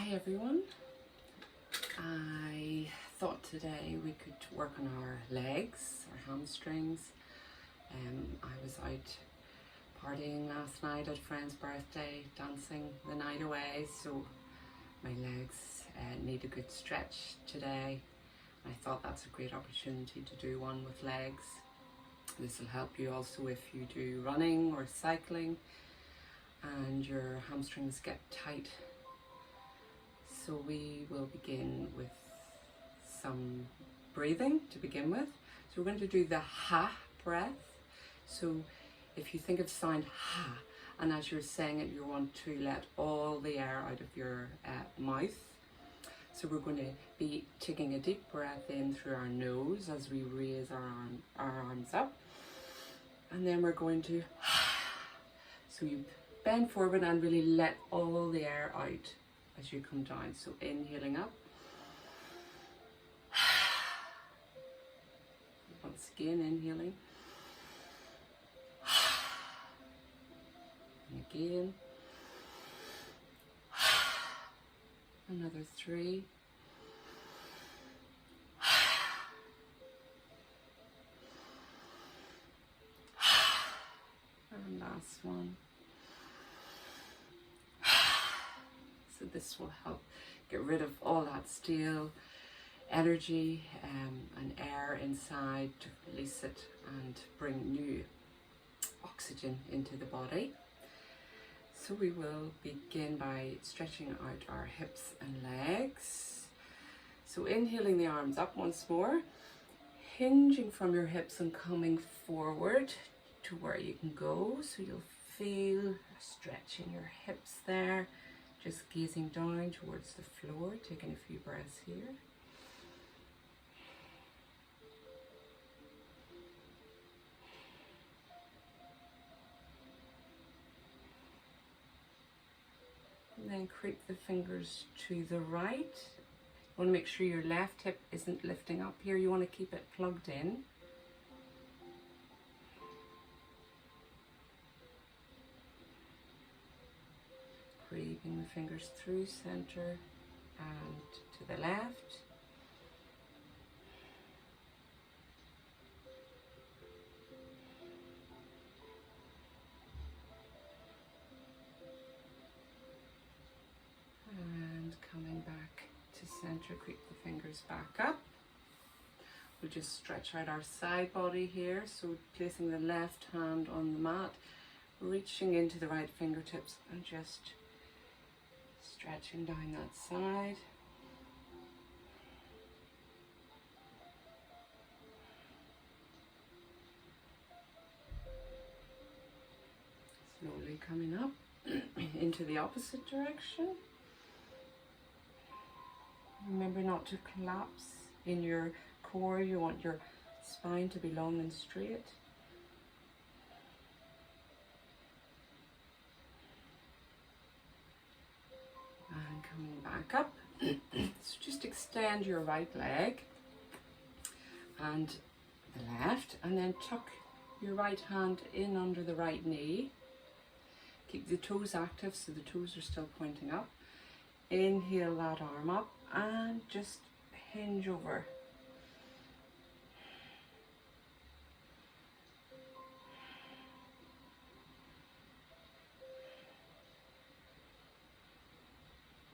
Hi everyone. I thought today we could work on our legs, our hamstrings. I was out partying last night at a friend's birthday, dancing the night away, so my legs need a good stretch today. I thought that's a great opportunity to do one with legs. This will help you also if you do running or cycling and your hamstrings get tight. So we will begin with some breathing to begin with. So we're going to do the ha breath. So if you think of the sound ha, and as you're saying it, you want to let all the air out of your mouth. So we're going to be taking a deep breath in through our nose as we raise our arms up. And then we're going to so you bend forward and really let all the air out as you come down. So inhaling up. Once again, inhaling. And again. Another 3. And last one. So this will help get rid of all that stale energy and air inside, to release it and bring new oxygen into the body. So we will begin by stretching out our hips and legs. So inhaling the arms up once more, hinging from your hips and coming forward to where you can go. So you'll feel a stretch in your hips there. Just gazing down towards the floor, taking a few breaths here. And then creep the fingers to the right. You want to make sure your left hip isn't lifting up here. You want to keep it plugged in. Creeping the fingers through center and to the left. And coming back to center, creep the fingers back up. We'll just stretch out our side body here. So placing the left hand on the mat, reaching into the right fingertips and just stretching down that side. Slowly coming up into the opposite direction. Remember not to collapse in your core. You want your spine to be long and straight. And coming back up. So just extend your right leg and the left, and then tuck your right hand in under the right knee. Keep the toes active so the toes are still pointing up. Inhale that arm up and just hinge over.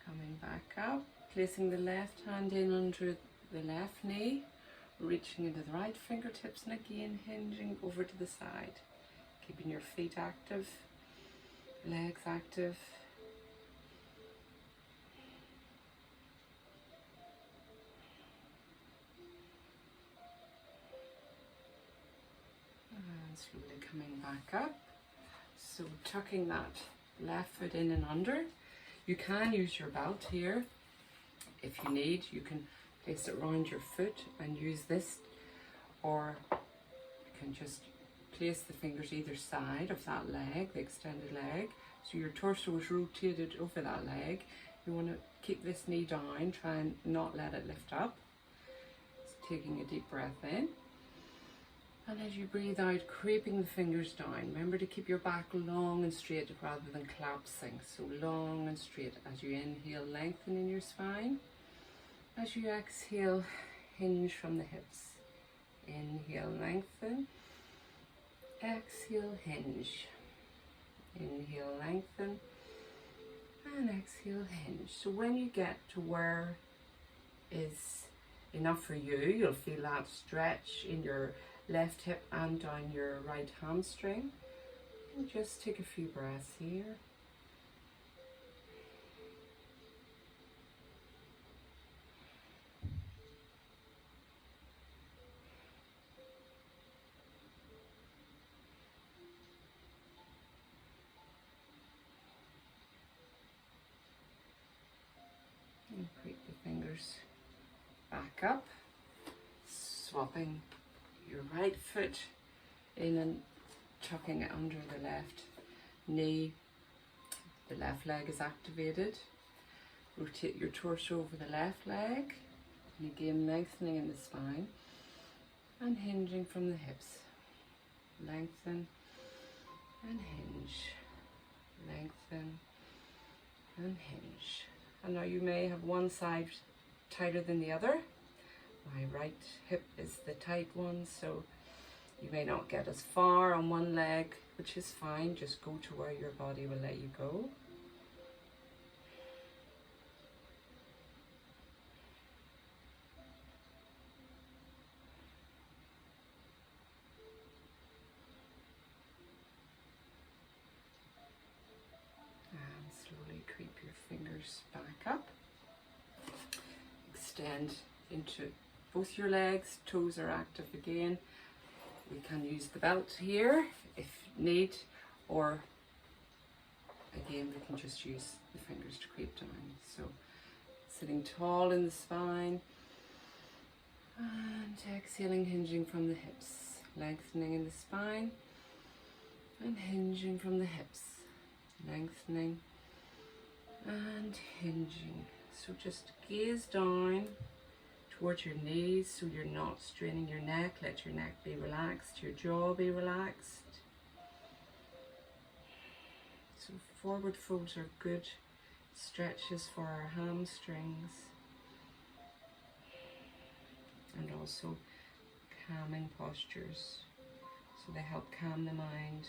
Coming back up, placing the left hand in under the left knee, reaching into the right fingertips, and again hinging over to the side. Keeping your feet active, legs active. And slowly coming back up. So tucking that left foot in and under. You can use your belt here if you need. You can place it around your foot and use this, or you can just place the fingers either side of that leg, the extended leg, so your torso is rotated over that leg. You want to keep this knee down, try and not let it lift up. Just taking a deep breath in. And as you breathe out, creeping the fingers down. Remember to keep your back long and straight rather than collapsing. So long and straight. As you inhale, lengthening your spine. As you exhale, hinge from the hips. Inhale, lengthen. Exhale, hinge. Inhale, lengthen. And exhale, hinge. So when you get to where is enough for you, you'll feel that stretch in your left hip and down your right hamstring. And just take a few breaths here. And creep the fingers back up, swapping your right foot in and tucking it under the left knee. The left leg is activated. Rotate your torso over the left leg, and again lengthening in the spine and hinging from the hips. Lengthen and hinge, lengthen and hinge. And now you may have one side tighter than the other. My right hip is the tight one, so you may not get as far on one leg, which is fine. Just go to where your body will let you go. And slowly creep your fingers back up. Extend into both your legs, toes are active again. We can use the belt here if need, or again we can just use the fingers to creep down. So sitting tall in the spine and exhaling, hinging from the hips, lengthening in the spine and hinging from the hips, lengthening and hinging. So just gaze down towards your knees so you're not straining your neck. Let your neck be relaxed, your jaw be relaxed. So forward folds are good stretches for our hamstrings and also calming postures. So they help calm the mind.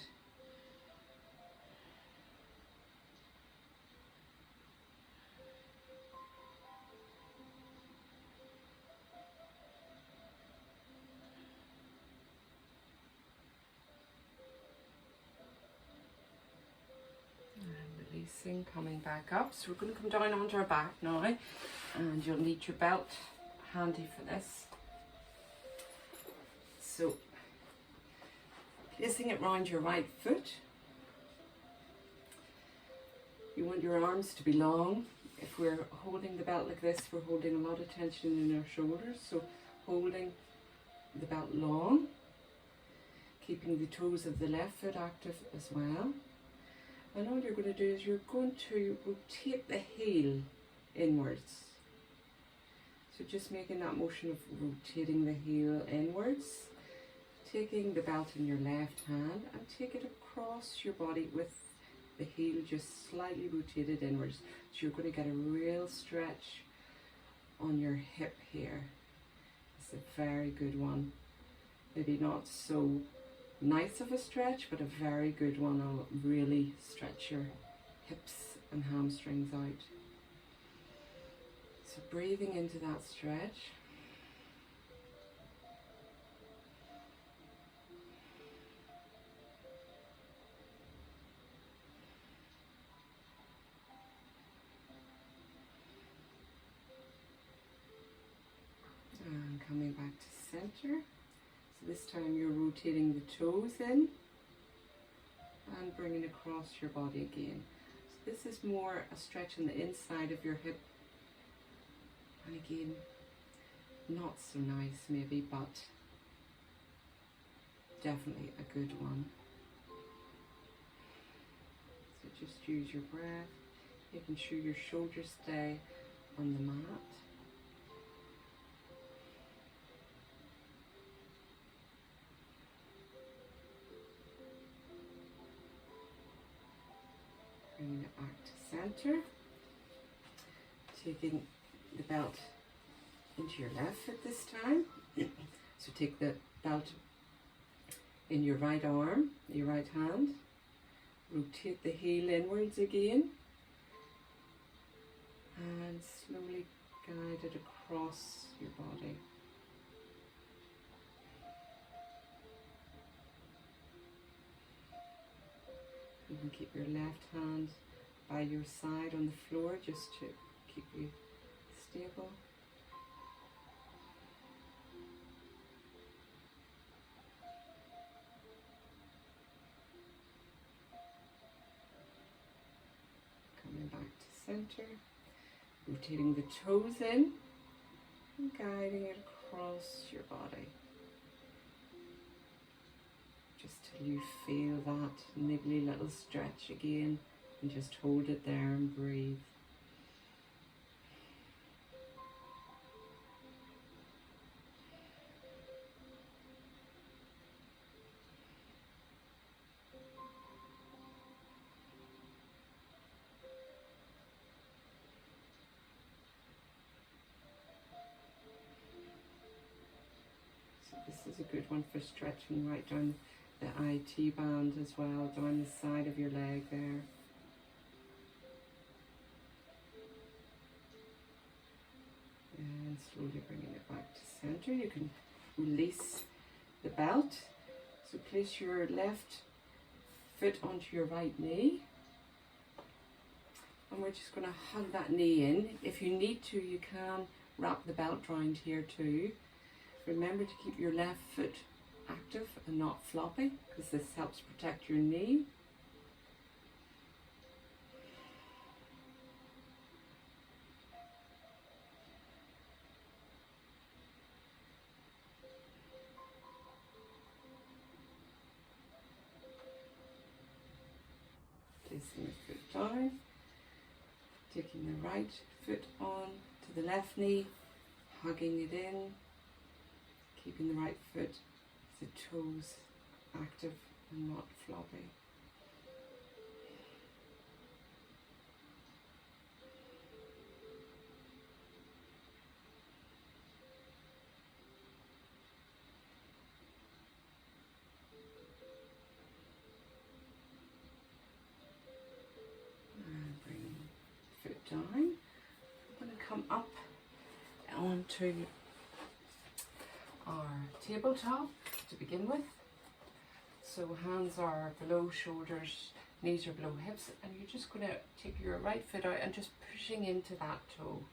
Releasing, coming back up. So we're going to come down onto our back now, and you'll need your belt handy for this. So placing it round your right foot. You want your arms to be long. If we're holding the belt like this, we're holding a lot of tension in our shoulders. So holding the belt long, keeping the toes of the left foot active as well. And all you're going to do is you're going to rotate the heel inwards. So just making that motion of rotating the heel inwards, taking the belt in your left hand and take it across your body with the heel just slightly rotated inwards. So you're going to get a real stretch on your hip here. It's a very good one. Maybe not so nice of a stretch, but a very good one. I'll really stretch your hips and hamstrings out. So breathing into that stretch. And coming back to center. So this time you're rotating the toes in and bringing across your body again. So this is more a stretch on the inside of your hip. And again, not so nice maybe, but definitely a good one. So just use your breath, making sure your shoulders stay on the mat. Bringing it back to center. Taking the belt into your left foot this time. So take the belt in your right arm, your right hand. Rotate the heel inwards again. And slowly guide it across your body. You can keep your left hand by your side on the floor just to keep you stable. Coming back to center. Rotating the toes in and guiding it across your body. Just till you feel that niggly little stretch again, and just hold it there and breathe. This is a good one for stretching right down the IT band as well, down the side of your leg there. And slowly bringing it back to center. You can release the belt. So place your left foot onto your right knee. And we're just going to hug that knee in. If you need to, you can wrap the belt around here too. Remember to keep your left foot active and not floppy, because this helps protect your knee. Placing the foot down, taking the right foot on to the left knee, hugging it in. Keeping the right foot, the toes active and not floppy. And bring the foot down. I'm going to come up onto our tabletop to begin with. So hands are below shoulders, knees are below hips, and you're just going to take your right foot out and just pushing into that toe.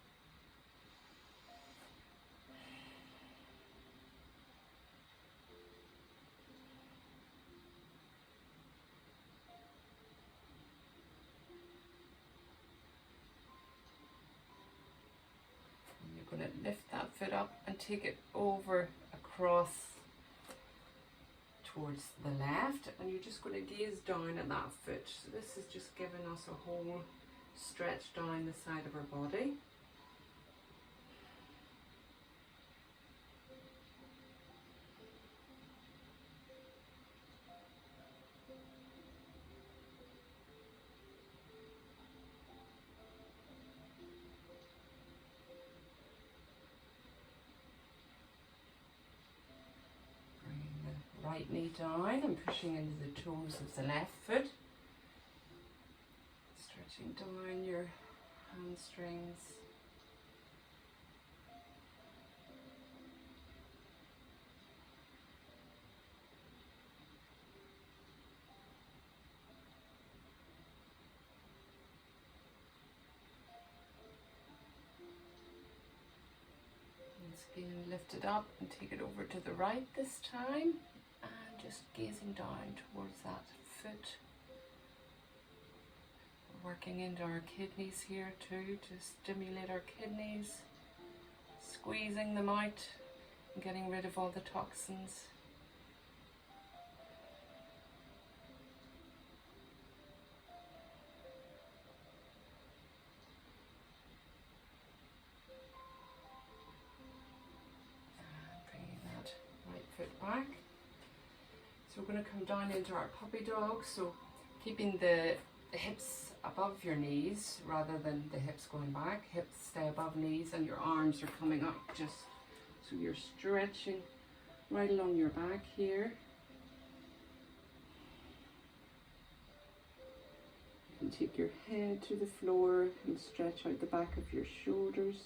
And you're going to lift that foot up and take it over across towards the left, and you're just going to gaze down at that foot. So this is just giving us a whole stretch down the side of our body. Right knee down and pushing into the toes of the left foot. Stretching down your hamstrings. Once again, lift it up and take it over to the right this time. And just gazing down towards that foot. We're working into our kidneys here too, to stimulate our kidneys, squeezing them out and getting rid of all the toxins. And bringing that right foot back. So we're going to come down into our puppy dog, so keeping the the hips above your knees rather than the hips going back. Hips stay above knees and your arms are coming up, just so you're stretching right along your back here. You can take your head to the floor and stretch out the back of your shoulders.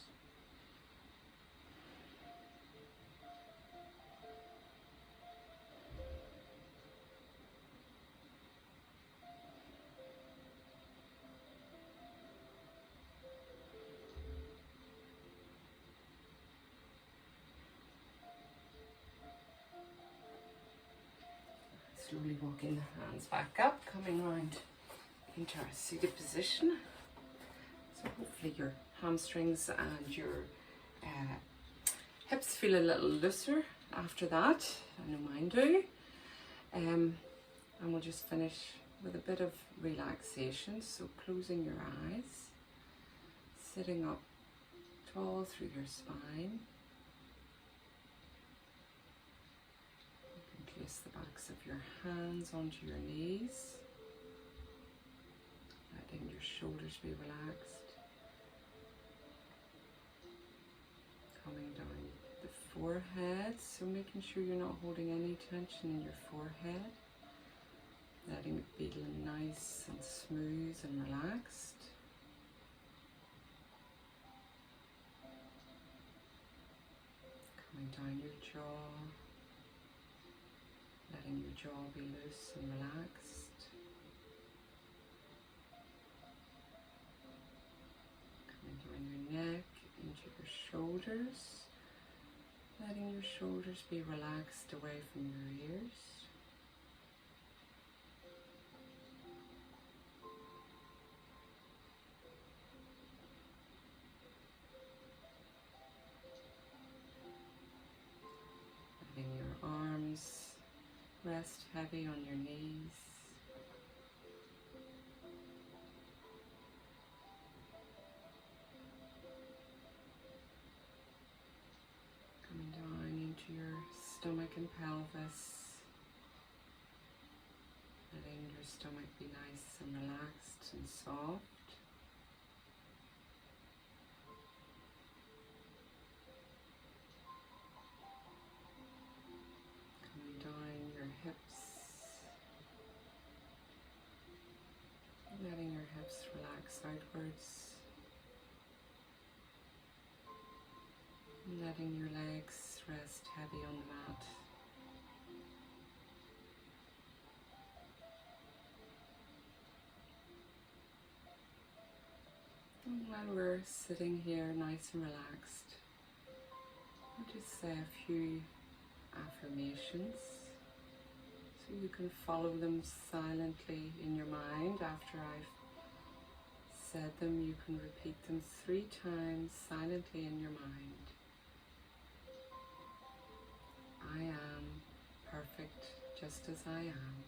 Slowly walking the hands back up, coming round into our seated position. So hopefully your hamstrings and your hips feel a little looser after that. I know mine do. And we'll just finish with a bit of relaxation. So closing your eyes, sitting up tall through your spine. Place the backs of your hands onto your knees, letting your shoulders be relaxed. Coming down the forehead, so making sure you're not holding any tension in your forehead. Letting it be nice and smooth and relaxed. Coming down your jaw. Letting your jaw be loose and relaxed. Coming down your neck, into your shoulders. Letting your shoulders be relaxed away from your ears. Letting your arms rest heavy on your knees. Coming down into your stomach and pelvis. Letting your stomach be nice and relaxed and soft. Letting your hips relax outwards. Letting your legs rest heavy on the mat. And while we're sitting here nice and relaxed, I'll just say a few affirmations. So you can follow them silently in your mind. After I've said them, you can repeat them 3 times silently in your mind. I am perfect just as I am.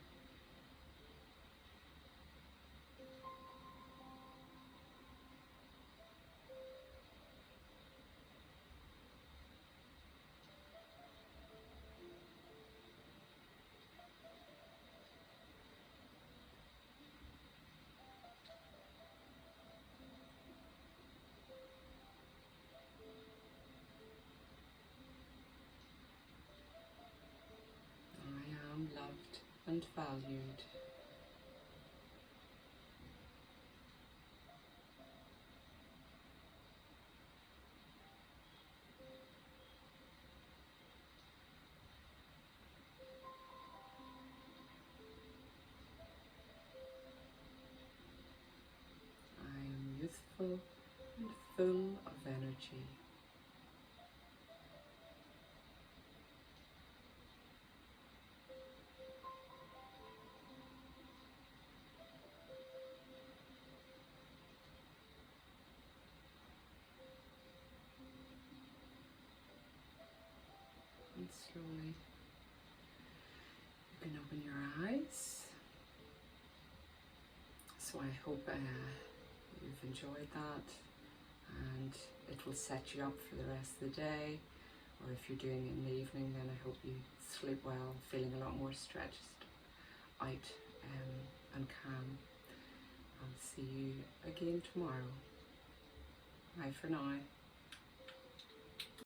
Loved and valued. I am youthful and full of energy. And slowly you can open your eyes. So I hope you've enjoyed that, and it will set you up for the rest of the day, or if you're doing it in the evening, then I hope you sleep well, feeling a lot more stretched out and calm. I'll see you again tomorrow. Bye for now.